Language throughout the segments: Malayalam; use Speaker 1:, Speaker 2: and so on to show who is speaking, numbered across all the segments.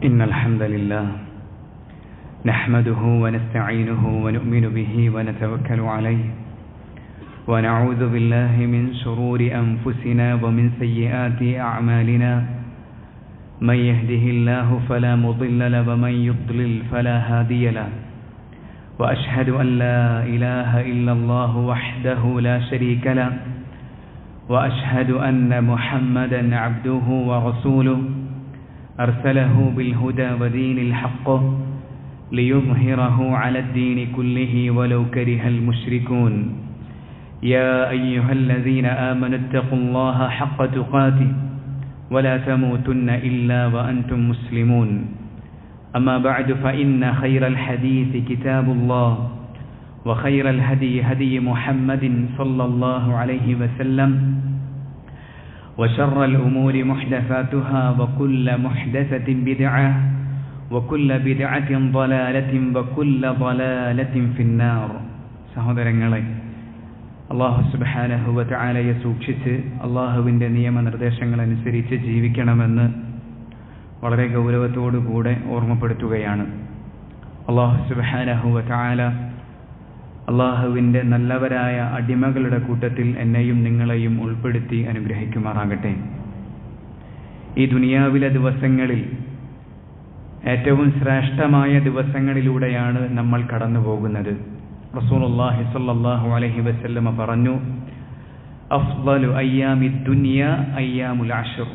Speaker 1: إن الحمد لله نحمده ونستعينه ونؤمن به ونتوكل عليه ونعوذ بالله من شرور أنفسنا ومن سيئات أعمالنا من يهده الله فلا مضل له ومن يضلل فلا هادي له وأشهد أن لا إله إلا الله وحده لا شريك له وأشهد أن محمدا عبده ورسوله أرسله بالهدى ودين الحق ليظهره على الدين كله ولو كره المشركون يا أيها الذين آمنوا اتقوا الله حق تقاته ولا تموتن إلا وأنتم مسلمون أما بعد فإن خير الحديث كتاب الله وخير الهدي هدي محمد صلى الله عليه وسلم وشر الأمور محدثاتها وكل محدثة بدعة وكل بدعة ضلالة وكل ضلالة في النار. സഹോദരങ്ങളെ, അല്ലാഹു സുബ്ഹാനഹു വ തആലയെ സൂക്ഷിച്ച് അല്ലാഹുവിൻ്റെ നിയമനിർദ്ദേശങ്ങൾ അനുസരിച്ച് ജീവിക്കണമെന്ന് വളരെ ഗൗരവത്തോടുകൂടെ ഓർമ്മപ്പെടുത്തുകയാണ്. അല്ലാഹു സുബ്ഹാനഹു വ തആല അല്ലാഹുവിൻ്റെ നല്ലവരായ അടിമകളുടെ കൂട്ടത്തിൽ എന്നെയും നിങ്ങളെയും ഉൾപ്പെടുത്തി അനുഗ്രഹിക്കുമാറാകട്ടെ. ഈ ദുനിയാവിലെ ദിവസങ്ങളിൽ ഏറ്റവും ശ്രേഷ്ഠമായ ദിവസങ്ങളിലൂടെയാണ് നമ്മൾ കടന്നു പോകുന്നത്. റസൂലുള്ളാഹി സ്വല്ലല്ലാഹു അലൈഹി വസല്ലമ പറഞ്ഞു, അഫ്ളലു അയ്യാമി ദുനിയ അയ്യാമുൽ അശ്ർ.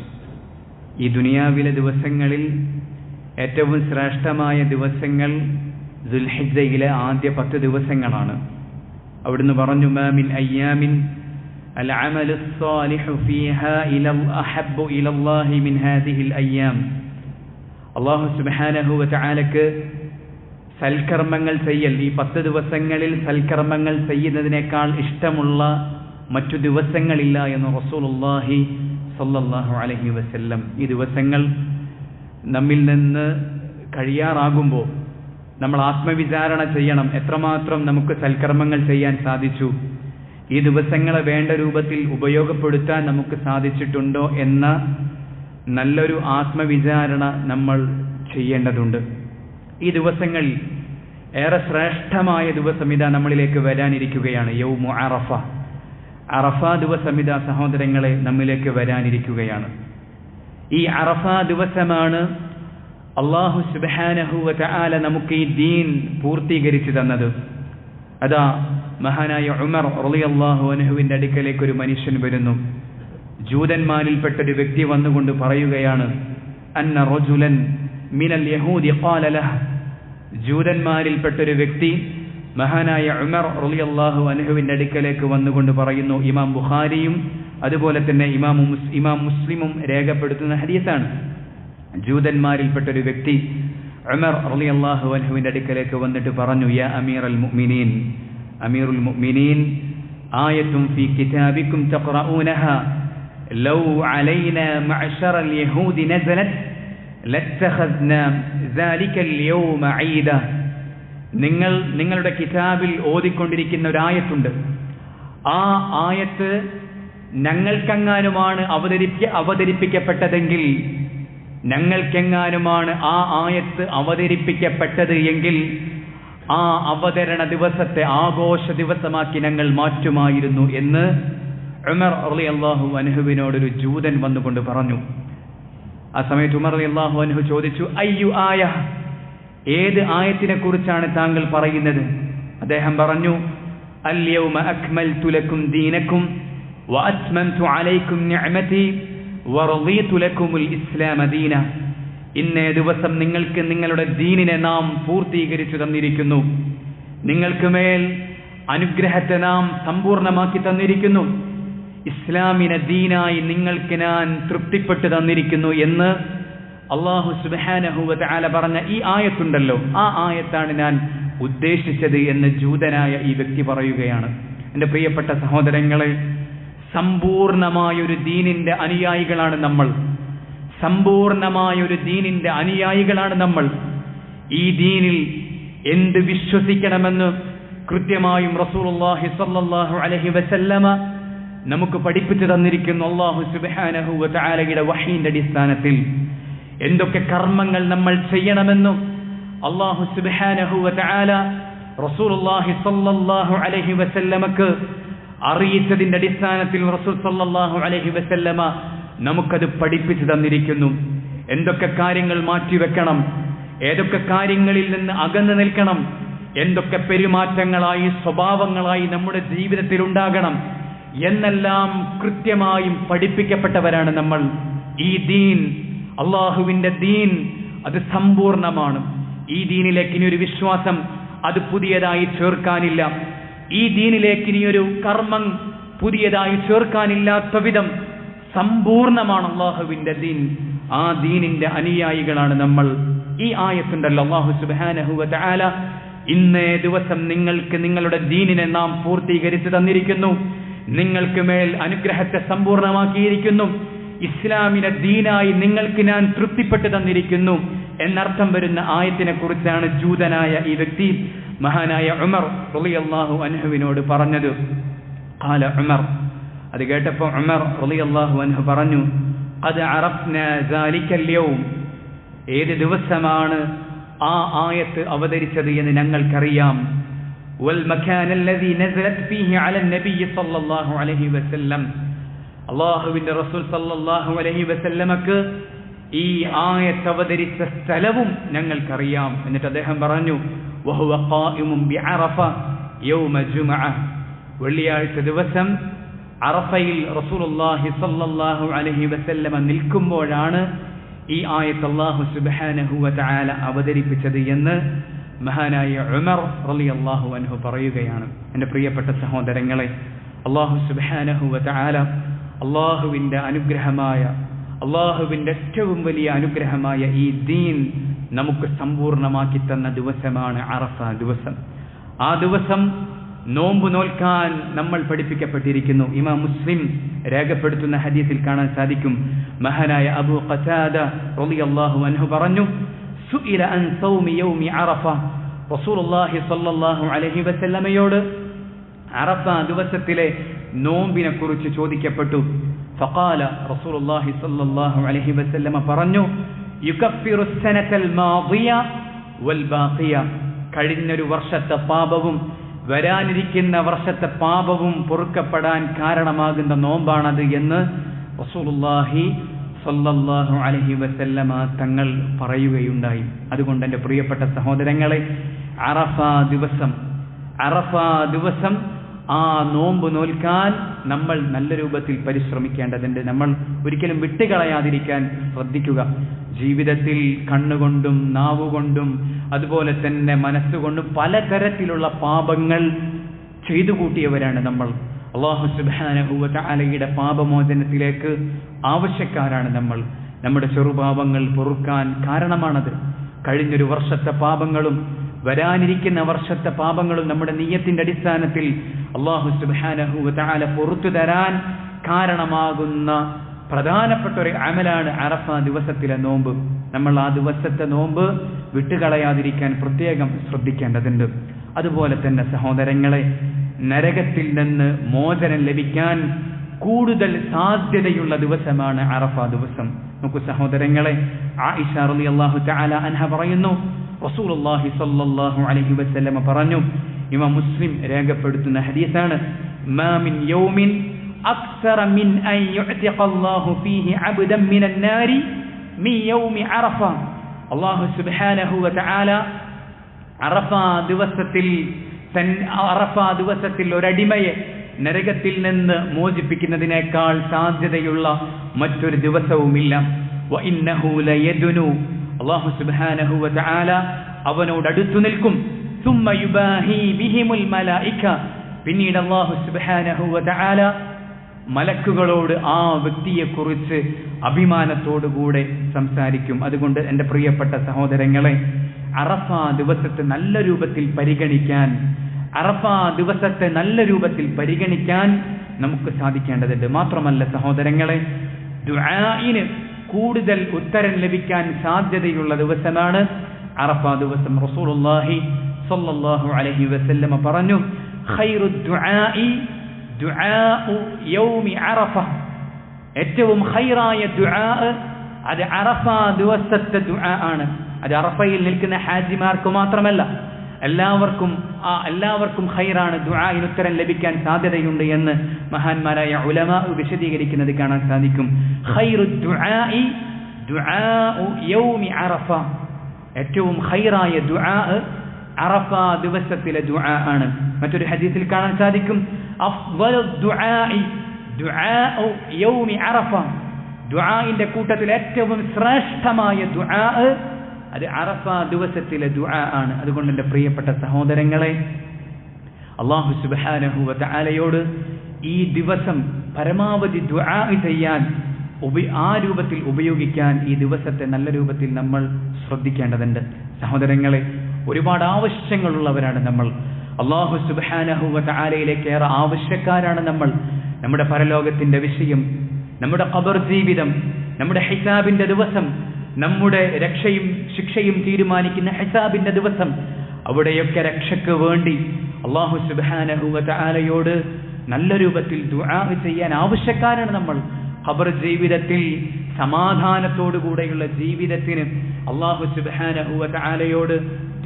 Speaker 1: ഈ ദുനിയാവിലെ ദിവസങ്ങളിൽ ഏറ്റവും ശ്രേഷ്ഠമായ ദിവസങ്ങൾ ദുൽഹിജ്ജയിലെ ആദ്യ 10 ദിവസങ്ങളാണ്. അവിടുന്ന് പറഞ്ഞു, മാ മിൻ അയ്യാമിൻ അൽ അമലു സ്സാലിഹു ഫീഹാ അഹബ്ബു ഇലല്ലാഹി മിൻ ഹാദിഹിൽ അയ്യാം. അല്ലാഹു സുബ്ഹാനഹു വ തആലക്ക് സൽക്കർമ്മങ്ങൾ ചെയ്യൽ, ഈ 10 ദിവസങ്ങളിൽ സൽക്കർമ്മങ്ങൾ ചെയ്യുന്നതിനേക്കാൾ ഇഷ്ടമുള്ള മറ്റു ദിവസങ്ങളില്ല എന്ന് റസൂലുള്ളാഹി സ്വല്ലല്ലാഹു അലൈഹി വസല്ലം. ഈ ദിവസങ്ങൾ നമ്മിൽ നിന്ന് കഴിയാറാകുമ്പോൾ നമ്മൾ ആത്മവിചാരണ ചെയ്യണം. എത്രമാത്രം നമുക്ക് സൽക്കർമ്മങ്ങൾ ചെയ്യാൻ സാധിച്ചു, ഈ ദിവസങ്ങളെ വേണ്ട രൂപത്തിൽ ഉപയോഗപ്പെടുത്താൻ നമുക്ക് സാധിച്ചിട്ടുണ്ടോ എന്ന നല്ലൊരു ആത്മവിചാരണ നമ്മൾ ചെയ്യേണ്ടതുണ്ട്. ഈ ദിവസങ്ങളിൽ ഏറെ ശ്രേഷ്ഠമായ ദിവസം ഇതാ നമ്മളിലേക്ക് വരാനിരിക്കുകയാണ്. യൗമു അറഫ. അറഫ ദിവസം ഇതാ സഹോദരങ്ങളെ നമ്മിലേക്ക് വരാനിരിക്കുകയാണ്. ഈ അറഫ ദിവസമാണ് അല്ലാഹു സുബ്ഹാനഹു വ തആല നമുക്ക് ഈ ദീൻ പൂർത്തീകരിച്ചു തന്നത്. അതാ മഹാനായ ഉമർ റളിയല്ലാഹു അൻഹുവിന്റെ അടുക്കലേക്ക് ഒരു മനുഷ്യൻ വരുന്നു. ജൂതന്മാരിൽപ്പെട്ടൊരു വ്യക്തി വന്നുകൊണ്ട് പറയുകയാണ്, അന്ന റജുലൻ മിനൽ യഹൂദി ഖാല ലഹു. ജൂതന്മാരിൽപ്പെട്ടൊരു വ്യക്തി മഹാനായ ഉമർ റളിയല്ലാഹു അൻഹുവിന്റെ അടുക്കലേക്ക് വന്നുകൊണ്ട് പറയുന്നു. ഇമാം ബുഖാരിയും അതുപോലെ തന്നെ ഇമാം മുസ്ലിമും രേഖപ്പെടുത്തുന്ന ഹദീസാണ്. ജൂതന്മാരിൽപ്പെട്ടൊരു വ്യക്തി ഉമർ റളിയല്ലാഹു അൻഹുവിന്റെ അടുക്കലേക്ക് വന്നിട്ട് പറഞ്ഞു, യാ അമീറൽ മുഅ്മിനീൻ, അമീറുൽ മുഅ്മിനീൻ, ആയത്തും ഫീ കിതാബിക്കും തഖറഊനഹാ ലൗ അലൈനാ മഅശറൽ യഹൂദി നസലത് ലത്തഖദ്നാ ദാലികൽ യൗമ ഈദ. നിങ്ങളുടെ കിതാബിൽ ഓതിക്കൊണ്ടിരിക്കുന്ന ഒരു ആയത്തുണ്ട്. ആ ആയത്ത് ഞങ്ങൾക്കെങ്ങാനുമാണ് അവതരിപ്പിക്കപ്പെട്ടതെങ്കിൽ, ഞങ്ങൾക്കെങ്ങാനുമാണ് ആ ആയത്ത് അവതരിപ്പിക്കപ്പെട്ടത് എങ്കിൽ ആ അവതരണ ദിവസത്തെ ആഘോഷ ദിവസമാക്കി ഞങ്ങൾ മാറ്റുമായിരുന്നു എന്ന് ഉമർ റളിയല്ലാഹു അൻഹുവിനോടൊരു ജൂതൻ വന്നുകൊണ്ട് പറഞ്ഞു. ആ സമയത്ത് ഉമർ റളിയല്ലാഹു അൻഹു ചോദിച്ചു, അയ്യു ആയ, ഏത് ആയത്തിനെ കുറിച്ചാണ് താങ്കൾ പറയുന്നത്? അദ്ദേഹം പറഞ്ഞു, അൽ യൗമ അക്മൽതു ലക്കും ദീനക്കും വഅത്മംതു അലൈക്കും നിഅമതി വറളീതു ലക്കുമുൽ ഇസ്ലാമ ദീന. ഇന്നേ ദിവസം നിങ്ങൾക്ക് നിങ്ങളുടെ ദീനിനെ നാം പൂർത്തീകരിച്ചു തന്നിരിക്കുന്നു, നിങ്ങൾക്ക് മേൽ അനുഗ്രഹത്തെ നാം സമ്പൂർണ്ണമാക്കി തന്നിരിക്കുന്നു, ഇസ്ലാമിനെ ദീനായി നിങ്ങൾക്ക് ഞാൻ തൃപ്തിപ്പെട്ടു തന്നിരിക്കുന്നു എന്ന് അല്ലാഹു സുബ്ഹാനഹു വ തആല പറഞ്ഞ ഈ ആയത്തുണ്ടല്ലോ, ആ ആയത്താണ് ഞാൻ ഉദ്ദേശിച്ചത് എന്ന് ജൂതനായ ഈ വ്യക്തി പറയുകയാണ്. എൻ്റെ പ്രിയപ്പെട്ട സഹോദരങ്ങളെ, സമ്പൂർണമായൊരു ദീനിന്റെ അനുയായികളാണ് നമ്മൾ. സമ്പൂർണമായൊരു ദീനിന്റെ അനുയായികളാണ് നമ്മൾ. ഈ ദീനിൽ എന്ത് വിശ്വസിക്കണമെന്ന് കൃത്യമായും റസൂലുള്ളാഹി സ്വല്ലല്ലാഹു അലൈഹി വസല്ലമ നമുക്ക് പഠിപ്പിച്ചു തന്നിരിക്കുന്നു. അല്ലാഹു സുബ്ഹാനഹു വ തആലയുടെ വഹീന്റെ അടിസ്ഥാനത്തിൽ എന്തൊക്കെ കർമ്മങ്ങൾ നമ്മൾ ചെയ്യണമെന്നും അല്ലാഹു സുബ്ഹാനഹു വ തആല റസൂലുള്ളാഹി സ്വല്ലല്ലാഹു അലൈഹി വസല്ലമക്ക് അറിയിച്ചതിന്റെ അടിസ്ഥാനത്തിൽ റസൂൽ സ്വല്ലല്ലാഹു അലൈഹി വസല്ലമ നമുക്കത് പഠിപ്പിച്ചു തന്നിരിക്കുന്നു. എന്തൊക്കെ കാര്യങ്ങൾ മാറ്റിവെക്കണം, ഏതൊക്കെ കാര്യങ്ങളിൽ നിന്ന് അകന്നു നിൽക്കണം, എന്തൊക്കെ പെരുമാറ്റങ്ങളായി സ്വഭാവങ്ങളായി നമ്മുടെ ജീവിതത്തിൽ ഉണ്ടാകണം എന്നെല്ലാം കൃത്യമായും പഠിപ്പിക്കപ്പെട്ടവരാണ് നമ്മൾ. ഈ ദീൻ, അള്ളാഹുവിന്റെ ദീൻ, അത് സമ്പൂർണമാണ്. ഈ ദീനിലേക്ക് ഇനിയൊരു വിശ്വാസം അത് പുതിയതായി ചേർക്കാനില്ല. ഈ ദീനിലേക്ക് ഇനിയൊരു കർമ്മം പുതിയതായി ചേർക്കാനില്ലാത്ത വിധം സമ്പൂർണമാണ് അള്ളാഹുവിന്റെ ദീൻ. ആ ദീനിന്റെ അനുയായികളാണ് നമ്മൾ. ഈ ആയത്തുണ്ടല്ലോ, അല്ലാഹു സുബ്ഹാനഹു വ തആല ഇന്നേ ദിവസം നിങ്ങൾക്ക് നിങ്ങളുടെ ദീനിനെ നാം പൂർത്തീകരിച്ചു തന്നിരിക്കുന്നു, നിങ്ങൾക്ക് മേൽ അനുഗ്രഹത്തെ സമ്പൂർണമാക്കിയിരിക്കുന്നു, ഇസ്ലാമിനെ ദീനായി നിങ്ങൾക്ക് ഞാൻ തൃപ്തിപ്പെട്ടു തന്നിരിക്കുന്നു എന്നർത്ഥം വരുന്ന ആയത്തിനെ കുറിച്ചാണ് ജൂതനായ ഈ വ്യക്തി മഹാനായ ഉമർ റളിയല്ലാഹു അൻഹുവിനോട് പറഞ്ഞത്. ഖാല ഉമർ, അത് കേട്ടപ്പോൾ ഉമർ റളിയല്ലാഹു അൻഹു പറഞ്ഞു, ഖദ് അറഫ്നാ ദാലിക്കൽ യൗം, ഏത് ദിവസമാണ് ആ ആയത്ത് അവതരിച്ചത് എന്ന് ഞങ്ങൾക്കറിയാം. വൽ മകാന അല്ലദീ നസലത് ഫീഹി അല നബി സല്ലല്ലാഹു അലൈഹി വസല്ലം, അല്ലാഹുവിന്റെ റസൂൽ സല്ലല്ലാഹു അലൈഹി വസല്ലമക്ക് ഈ ആയത്ത് അവതരിച്ച സ്ഥലവും ഞങ്ങൾക്കറിയാം. എന്നിട്ട് അദ്ദേഹം പറഞ്ഞു, വഹുവ ഖായിമുൻ ബിഅറഫ യൗമ ജുമുഅ, വെള്ളിയാഴ്ച ദിവസം അറഫയിൽ റസൂലുള്ളാഹി സ്വല്ലല്ലാഹു അലൈഹി വസല്ലമ നിൽക്കുമ്പോഴാണ് ഈ ആയത്ത് അല്ലാഹു സുബ്ഹാനഹു വ തആല അവതരിപ്പിച്ചത് എന്ന് മഹാനായ ഉമർ റളിയല്ലാഹു അൻഹു പറയുകയാണ്. എൻ്റെ പ്രിയപ്പെട്ട സഹോദരങ്ങളെ, അല്ലാഹു സുബ്ഹാനഹു വ തആല അല്ലാഹുവിൻ്റെ അനുഗ്രഹമായ, അല്ലാഹുവിൻ്റെ ഏറ്റവും വലിയ അനുഗ്രഹമായ ഈ ദീൻ നമുക്ക് സമ്പൂർണമാക്കി തന്ന ദിവസമാണ് അറഫ ദിവസം. ആ ദിവസം നോമ്പ് നോൽക്കാൻ നമ്മൾ പഠിപ്പിക്കപ്പെട്ടിരിക്കുന്നു. ഇമാം മുസ്ലിം രേഖപ്പെടുത്തുന്ന ഹദീസിൽ കാണാൻ സാധിക്കും, മഹാനായ അബൂ ഖതാദ റളിയല്ലാഹു അൻഹു പറഞ്ഞു, സുഇല അൻ സൗമി യൗമി അറഫ, റസൂലുള്ളാഹി സ്വല്ലല്ലാഹു അലൈഹി വസല്ലമയോട് അറഫ ദിവസത്തിലെ നോമ്പിനെ കുറിച്ച് ചോദിക്കപ്പെട്ടു. ഫഖാല, റസൂലുള്ളാഹി സ്വല്ലല്ലാഹു അലൈഹി വസല്ലമ പറഞ്ഞു, യുകഫിറു സനതൽ മാദിയ വൽ ബാഖിയ, കഴിഞ്ഞൊരു വർഷത്തെ പാപവും വരാനിരിക്കുന്ന വർഷത്തെ പാപവും പൊറുക്കപ്പെടാൻ കാരണമാകുന്ന നോമ്പാണത് എന്ന് റസൂലുള്ളാഹി സ്വല്ലല്ലാഹു അലൈഹി വസല്ലമ തങ്ങൾ പറയുകയുണ്ടായി. അതുകൊണ്ട് എൻ്റെ പ്രിയപ്പെട്ട സഹോദരങ്ങളെ, അറഫ ദിവസം ആ നോമ്പ് നോൽക്കാൻ നമ്മൾ നല്ല രൂപത്തിൽ പരിശ്രമിക്കേണ്ടതുണ്ട്. നമ്മൾ ഒരിക്കലും വിട്ടുകളയാതിരിക്കാൻ ശ്രദ്ധിക്കുക. ജീവിതത്തിൽ കണ്ണുകൊണ്ടും നാവുകൊണ്ടും അതുപോലെ തന്നെ മനസ്സുകൊണ്ടും പലതരത്തിലുള്ള പാപങ്ങൾ ചെയ്തു കൂട്ടിയവരാണ് നമ്മൾ. അല്ലാഹു സുബ്ഹാനഹു വ തആലയുടെ പാപമോചനത്തിലേക്ക് ആവശ്യക്കാരാണ് നമ്മൾ. നമ്മുടെ ചെറുപാപങ്ങൾ പൊറുക്കാൻ കാരണമാണത്. കഴിഞ്ഞൊരു വർഷത്തെ പാപങ്ങളും വരാനിരിക്കുന്ന വർഷത്തെ പാപങ്ങളും നമ്മുടെ നിയ്യത്തിന്റെ അടിസ്ഥാനത്തിൽ അല്ലാഹു സുബ്ഹാനഹു വ തആല പൊറുത്തു തരാൻ കാരണമാകുന്ന പ്രധാനപ്പെട്ട ഒരു അമലാണ് അറഫ ദിവസത്തിലെ നോമ്പ്. നമ്മൾ ആ ദിവസത്തെ നോമ്പ് വിട്ടുകളയാതിരിക്കാൻ പ്രത്യേകം ശ്രദ്ധിക്കേണ്ടതുണ്ട്. അതുപോലെ തന്നെ സഹോദരങ്ങളെ, നരകത്തിൽ നിന്ന് മോചനം ലഭിക്കാൻ കൂടുതൽ സാധ്യതയുള്ള ദിവസമാണ് അറഫ ദിവസം. നോക്കൂ സഹോദരങ്ങളെ, ആയിഷ റളിയല്ലാഹു തആല അൻഹ പറയുന്നു, റസൂലുള്ളാഹി സ്വല്ലല്ലാഹു അലൈഹി വസല്ലമ പറഞ്ഞു, ഇമാം മുസ്ലിം രേഖപ്പെടുത്തുന്ന ഹദീസാണ്, മാ മിൻ യൗമിൻ അക്സറ മിൻ അൻ യുഅ്തിഖ അല്ലാഹു ഫീഹി അബ്ദൻ മിനൻ നാരി മിൻ യൗമി അറഫ. അല്ലാഹു സുബ്ഹാനഹു വ തആല അറഫ ദിവസത്തിൽ ഒരടിമയെ നരകത്തിൽ നിന്ന് മോചിപ്പിക്കുന്നതിനേക്കാൾ സാധ്യതയുള്ള മറ്റൊരു ദിവസവുമില്ല. വ ഇന്നഹു ലയദ്നു, അല്ലാഹു സുബ്ഹാനഹു വ തആല അവനോട് അടുത്തു നിൽക്കും. സുമ്മ യുബാഹി ബിഹിമുൽ മലായിക, പിന്നീട് അല്ലാഹു സുബ്ഹാനഹു വ തആല മലക്കുകളോട് ആ വ്യക്തിയെക്കുറിച്ച് അഭിമാനത്തോടുകൂടെ സംസാരിക്കും. അതുകൊണ്ട് എൻ്റെ പ്രിയപ്പെട്ട സഹോദരങ്ങളെ, അറഫ ദിവസത്തെ നല്ല രൂപത്തിൽ പരിഗണിക്കാൻ നമുക്ക് സാധിക്കേണ്ടതുണ്ട്. മാത്രമല്ല സഹോദരങ്ങളെ, ദുആഇന് കൂടുതൽ ഉത്തരം ലഭിക്കാൻ സാധ്യതയുള്ള ദിവസമാണ് അറഫ ദിവസം. റസൂലുള്ളാഹി സ്വല്ലല്ലാഹു അലൈഹി വസല്ലമ പറഞ്ഞു, ഖൈറു ദുആഇ ദുആഉ യൗമി അറഫ, ഏറ്റവും ഖൈറായ ദുആ അത് അറഫ ദിവസത്തെ ദുആ ആണ്. അത് അറഫയിൽ നിൽക്കുന്ന ഹാജിമാർക്ക് മാത്രമല്ല, എല്ലാവർക്കും ഖൈറാണ്, ദുആഇന് ഉത്തരം ലഭിക്കാൻ സാധ്യതയുണ്ട് എന്ന് മഹാന്മാരായ ഉലമാ വിശദീകരിക്കുന്നത് കാണാൻ സാധിക്കും. ഖൈറു ദുആഇ ദുആഉ യൗമി അറഫ, ഏറ്റവും ഖൈറായ ദുആ അറഫ ദിവസത്തിലെ ദുആ ആണ്. മറ്റൊരു ഹദീസിൽ കാണാൻ സാധിക്കും അഫ്ളു ദുആഇ ദുആഉ യൗമി അറഫ, ദുആഇന്റെ കൂട്ടത്തിൽ ഏറ്റവും ശ്രേഷ്ഠമായ ദുആ അത് അറഫ ദിവസത്തിലെ ദുആ ആണ്. അതുകൊണ്ട് എൻ്റെ പ്രിയപ്പെട്ട സഹോദരങ്ങളെ, അല്ലാഹു സുബ്ഹാനഹു വ തആലയോട് ഈ ദിവസം പരമാവധി ദുആ ചെയ്യാൻ, ആ രൂപത്തിൽ ഉപയോഗിക്കാൻ ഈ ദിവസത്തെ നല്ല രൂപത്തിൽ നമ്മൾ ശ്രദ്ധിക്കേണ്ടതുണ്ട്. സഹോദരങ്ങളെ, ഒരുപാട് ആവശ്യങ്ങളുള്ളവരാണ് നമ്മൾ. അല്ലാഹു സുബ്ഹാനഹു വ തആലയിലേക്ക് ഏറെ ആവശ്യക്കാരാണ് നമ്മൾ. നമ്മുടെ പരലോകത്തിന്റെ വിഷയം, നമ്മുടെ ഖബർ ജീവിതം, നമ്മുടെ ഹിസാബിന്റെ ദിവസം, നമ്മുടെ രക്ഷയും ശിക്ഷയും തീരുമാനിക്കുന്ന ഹിസാബിന്റെ ദിവസം, അവിടെയൊക്കെ രക്ഷയ്ക്ക് വേണ്ടി അല്ലാഹു സുബ്ഹാനഹു വ തആലയോട് നല്ല രൂപത്തിൽ ദുആ ചെയ്യാൻ ആവശ്യക്കാരാണ് നമ്മൾ. ഖബർ ജീവിതത്തിൽ സമാധാനത്തോടുകൂടെയുള്ള ജീവിതത്തിന് അല്ലാഹു സുബ്ഹാനഹു വ തആലയോട്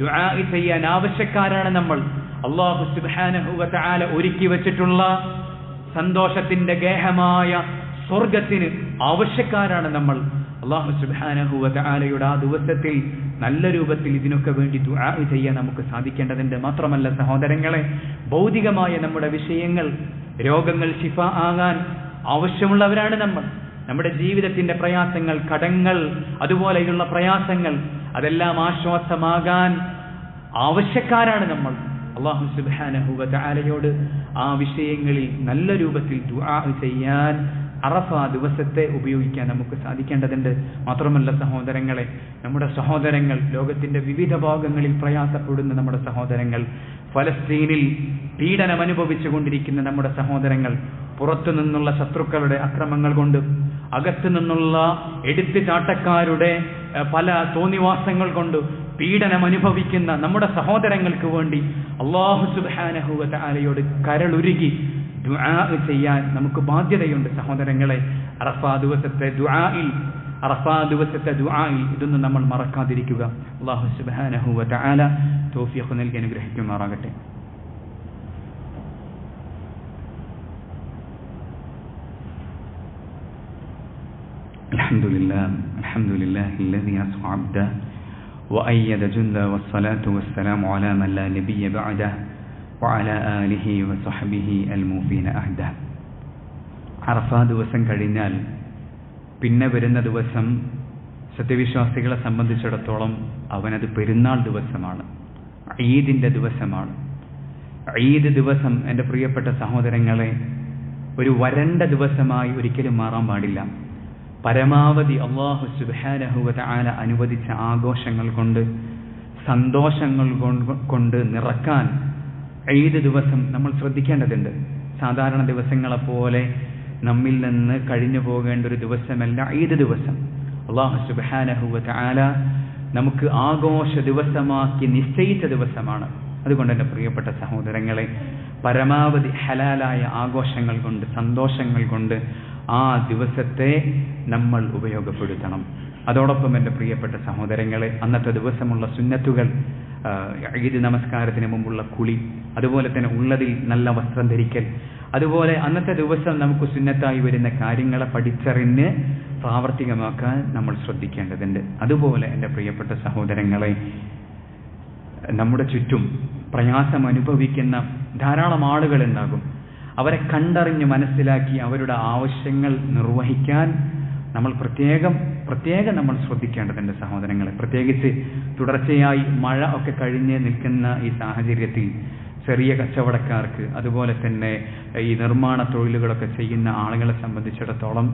Speaker 1: ദുആ ചെയ്യാൻ ആവശ്യക്കാരാണ് നമ്മൾ. അല്ലാഹു സുബ്ഹാനഹു വ തആല ഒരുക്കി വെച്ചിട്ടുള്ള സന്തോഷത്തിന്റെ ഗേഹമായ സ്വർഗത്തിന് ആവശ്യക്കാരാണ് നമ്മൾ. അല്ലാഹു സുബ്ഹാനഹു വ തആലയുടെ ആ ദിവസത്തിൽ നല്ല രൂപത്തിൽ ഇതിനൊക്കെ വേണ്ടി ദുആ ചെയ്യാൻ നമുക്ക് സാധിക്കേണ്ടതുണ്ട്. മാത്രമല്ല സഹോദരങ്ങളെ, ഭൗതികമായ നമ്മുടെ വിഷയങ്ങൾ, രോഗങ്ങൾ ശിഫ ആകാൻ ആവശ്യമുള്ളവരാണ് നമ്മൾ. നമ്മുടെ ജീവിതത്തിന്റെ പ്രയാസങ്ങൾ, കടങ്ങൾ, അതുപോലെയുള്ള പ്രയാസങ്ങൾ, അതെല്ലാം ആശ്വാസമാകാൻ ആവശ്യക്കാരാണ് നമ്മൾ. അല്ലാഹു സുബ്ഹാനഹു വ തആലയോട് ആ വിഷയങ്ങളിൽ നല്ല രൂപത്തിൽ ദുആ ചെയ്യാൻ അറഫ ദിവസത്തെ ഉപയോഗിക്കാൻ നമുക്ക് സാധിക്കേണ്ടതുണ്ട്. മാത്രമല്ല സഹോദരങ്ങളെ, നമ്മുടെ സഹോദരങ്ങൾ, ലോകത്തിന്റെ വിവിധ ഭാഗങ്ങളിൽ പ്രയാസപ്പെടുന്ന നമ്മുടെ സഹോദരങ്ങൾ, ഫലസ്തീനിൽ പീഡനം അനുഭവിച്ചു കൊണ്ടിരിക്കുന്ന നമ്മുടെ സഹോദരങ്ങൾ, പുറത്തു നിന്നുള്ള ശത്രുക്കളുടെ അക്രമങ്ങൾ കൊണ്ട്, അകത്തു നിന്നുള്ള എടുത്തുചാട്ടക്കാരുടെ പല തോന്നിവാസങ്ങൾ കൊണ്ട് പീഡനം അനുഭവിക്കുന്ന നമ്മുടെ സഹോദരങ്ങൾക്ക് വേണ്ടി അല്ലാഹു സുബ്ഹാനഹു വ തആലയോട് കരളുരുകി ദുആ ചെയ്യാൻ നമുക്ക് ബാധ്യതയുണ്ട് സഹോദരങ്ങളെ. അറഫാ ദിവസത്തെ ദുആയിൽ ഇതൊന്നും നമ്മൾ മറക്കാതിരിക്കുക. അല്ലാഹു സുബ്ഹാനഹു വ തആല തൗഫീഖ് നൽകി അനുഗ്രഹിക്കുമാറാകട്ടെ. അൽഹംദുലില്ലാഹി الذي أسعى عبده وأيد جنده والصلاة والسلام على من لا نبي بعده وعلى آله وصحبه الموفين أهده. അറഫാ ദിവസം കഴിഞ്ഞാൽ പിന്നെ വരുന്ന ദിവസം സത്യവിശ്വാസികളെ സംബന്ധിച്ചിടത്തോളം അവനത് പെരുന്നാൾ ദിവസമാണ്, ഈദിന്റെ ദിവസമാണ്. ഈദ് ദിവസം എൻ്റെ പ്രിയപ്പെട്ട സഹോദരങ്ങളെ ഒരു വരണ്ട ദിവസമായി ഒരിക്കലും മാറാൻ പാടില്ല. പരമാവധി അല്ലാഹു സുബ്ഹാനഹു വ തആല അനുവദിച്ച ആഘോഷങ്ങൾ കൊണ്ട്, സന്തോഷങ്ങൾ കൊണ്ട് നിറക്കാൻ ഈദ് ദിവസം നമ്മൾ ശ്രദ്ധിക്കേണ്ടതുണ്ട്. സാധാരണ ദിവസങ്ങളെപ്പോലെ നമ്മിൽ നിന്ന് കഴിഞ്ഞു പോകേണ്ട ഒരു ദിവസമല്ല ഈദ് ദിവസം. അല്ലാഹു സുബ്ഹാനഹു വ തആല നമുക്ക് ആഘോഷ ദിവസമാക്കി നിശ്ചയിച്ച ദിവസമാണ്. അതുകൊണ്ട് എൻ്റെ പ്രിയപ്പെട്ട സഹോദരങ്ങളെ, പരമാവധി ഹലാലായ ആഘോഷങ്ങൾ കൊണ്ട്, സന്തോഷങ്ങൾ കൊണ്ട് ആ ദിവസത്തെ നമ്മൾ ഉപയോഗപ്പെടുത്തണം. അതോടൊപ്പം എൻ്റെ പ്രിയപ്പെട്ട സഹോദരങ്ങളെ, അന്നത്തെ ദിവസമുള്ള സുന്നത്തുകൾ, ഈദ് നമസ്കാരത്തിന് മുമ്പുള്ള കുളി, അതുപോലെ തന്നെ ഉള്ളതിൽ നല്ല വസ്ത്രം ധരിക്കൽ, അതുപോലെ അന്നത്തെ ദിവസം നമുക്ക് സുന്നത്തായി വരുന്ന കാര്യങ്ങളെ പഠിച്ചറിഞ്ഞ് പ്രാവർത്തികമാക്കാൻ നമ്മൾ ശ്രദ്ധിക്കേണ്ടതുണ്ട്. അതുപോലെ എൻ്റെ പ്രിയപ്പെട്ട സഹോദരങ്ങളെ, നമ്മുടെ ചുറ്റും പ്രയാസം അനുഭവിക്കുന്ന ധാരാളം ആളുകളുണ്ടാകും. അവരെ കണ്ടറിഞ്ഞ് മനസ്സിലാക്കി അവരുടെ ആവശ്യങ്ങൾ നിർവഹിക്കാൻ നമ്മൾ പ്രത്യേകം നമ്മൾ ശ്രദ്ധിക്കേണ്ടതുണ്ട് സഹോദരങ്ങളെ. പ്രത്യേകിച്ച് തുടർച്ചയായി മഴ ഒക്കെ കഴിഞ്ഞ് നിൽക്കുന്ന ഈ സാഹചര്യത്തിൽ ചെറിയ കച്ചവടക്കാർക്ക്, അതുപോലെ തന്നെ ഈ നിർമ്മാണ തൊഴിലുകളൊക്കെ ചെയ്യുന്ന ആളുകളെ സംബന്ധിച്ചിടത്തോളം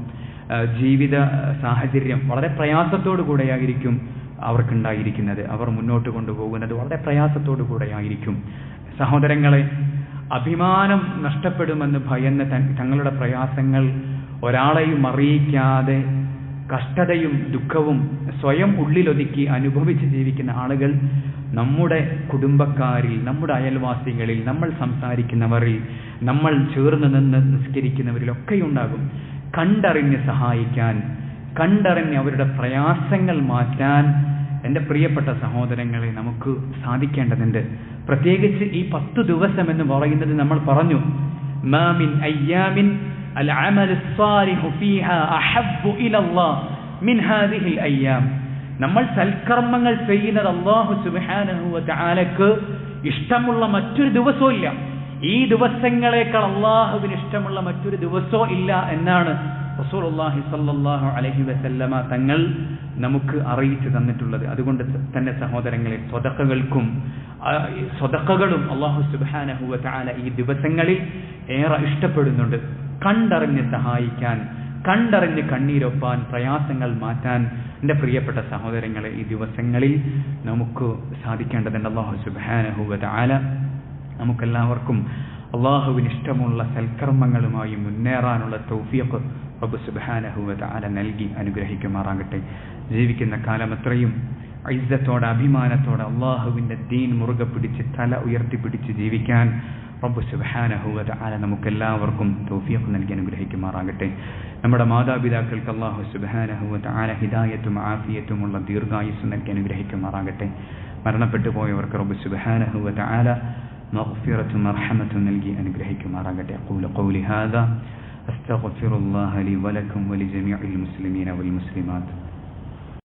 Speaker 1: ജീവിത സാഹചര്യം വളരെ പ്രയാസത്തോടു കൂടെയായിരിക്കും അവർക്കുണ്ടായിരിക്കുന്നത്. അവർ മുന്നോട്ട് കൊണ്ടുപോകുന്നത് വളരെ പ്രയാസത്തോടു കൂടെയായിരിക്കും. സഹോദരങ്ങളെ, അഭിമാനം നഷ്ടപ്പെടുമെന്ന് ഭയന്ന് തങ്ങളുടെ പ്രയാസങ്ങൾ ഒരാളെയും അറിയിക്കാതെ കഷ്ടതയും ദുഃഖവും സ്വയം ഉള്ളിലൊതുക്കി അനുഭവിച്ച് ജീവിക്കുന്ന ആളുകൾ നമ്മുടെ കുടുംബക്കാരിൽ, നമ്മുടെ അയൽവാസികളിൽ, നമ്മൾ സംസാരിക്കുന്നവരിൽ, നമ്മൾ ചേർന്ന് നിന്ന് നിസ്കരിക്കുന്നവരിലൊക്കെ ഉണ്ടാകും. കണ്ടറിഞ്ഞ് സഹായിക്കാൻ, കണ്ടറിഞ്ഞ് അവരുടെ പ്രയാസങ്ങൾ മാറ്റാൻ എൻ്റെ പ്രിയപ്പെട്ട സഹോദരങ്ങളെ നമുക്ക് സാധിക്കേണ്ടതുണ്ട്. പ്രത്യേകിച്ച് ഈ 10 ദിവസം എന്ന് പറയുന്നത് നമ്മൾ പറഞ്ഞു, മാ മിൻ അയ്യാമിൻ അൽ അമലു സ്സാലിഹു ഫീഹാ അഹബ്ബു ഇലല്ലാഹ് മിൻ ഹാദിഹിൽ അയ്യാം. നമ്മൾ സൽക്കർമ്മങ്ങൾ ചെയ്യുന്നത് അല്ലാഹു സുബ്ഹാനഹു വ തആലക്ക് ഇഷ്ടമുള്ള മറ്റൊരു ദിവസവും ഇല്ല. ഈ ദിവസങ്ങളേക്കാൾ അല്ലാഹുവിന് ഇഷ്ടമുള്ള മറ്റൊരു ദിവസവും ഇല്ല എന്നാണ് റസൂലുള്ളാഹി സ്വല്ലല്ലാഹു അലൈഹി വസല്ലമ തങ്ങൾ നമുക്ക് അറിയിച്ചു തന്നിട്ടുള്ളത്. അതുകൊണ്ട് തന്നെ സഹോദരങ്ങളെ, സ്വതക്കകളും അല്ലാഹു സുബ്ഹാനഹു വ തആല ഈ ദിവസങ്ങളിൽ ഏറെ ഇഷ്ടപ്പെടുന്നുണ്ട്. കണ്ടറിഞ്ഞ് സഹായിക്കാൻ, കണ്ടറിഞ്ഞ് കണ്ണീരൊപ്പാൻ, പ്രയാസങ്ങൾ മാറ്റാൻ എൻ്റെ പ്രിയപ്പെട്ട സഹോദരങ്ങളെ ഈ ദിവസങ്ങളിൽ നമുക്ക് സാധിക്കേണ്ടതുണ്ട്. അല്ലാഹു സുബ്ഹാനഹു വ തആല നമുക്കെല്ലാവർക്കും അല്ലാഹുവിന് ഇഷ്ടമുള്ള സൽക്കർമ്മങ്ങളുമായി മുന്നേറാനുള്ള തൗഫീഖ് റബ്ബ് സുബ്ഹാനഹു വ തആല നൽകി അനുഗ്രഹിക്കുമാറാകട്ടെ. ജീവിക്കുന്ന കാലമത്രയും ഇസ്സത്തോടെ, അഭിമാനത്തോടെ അല്ലാഹുവിൻ്റെ ദീൻ മുറുകെ പിടിച്ച് തല ഉയർത്തിപ്പിടിച്ച് ജീവിക്കാൻ റബ്ബ് സുബ്ഹാനഹു വ തആല നമുക്കെല്ലാവർക്കും തൗഫീഖ് നൽകി അനുഗ്രഹിക്കുമാറാകട്ടെ. നമ്മുടെ മാതാപിതാക്കൾക്ക് അല്ലാഹു സുബ്ഹാനഹു വ തആല ഹിദായത്തും ആഫിയത്തുമുള്ള ദീർഘായുസ്സ് നൽകി അനുഗ്രഹിക്കുമാറാകട്ടെ. മരണപ്പെട്ടു പോയവർക്ക് റബ്ബ് സുബ്ഹാനഹു വ തആല മഗ്ഫിറത്തും മർഹമത്തും നൽകി അനുഗ്രഹിക്കുമാറാകട്ടെ. അഖൂലു ഖൗലി ഹാദാ അസ്തഗ്ഫിറുല്ലാഹ ലി വലക്കും വലിജമീഇൽ മുസ്ലിമീന വൽ മുസ്ലിമാത്ത്.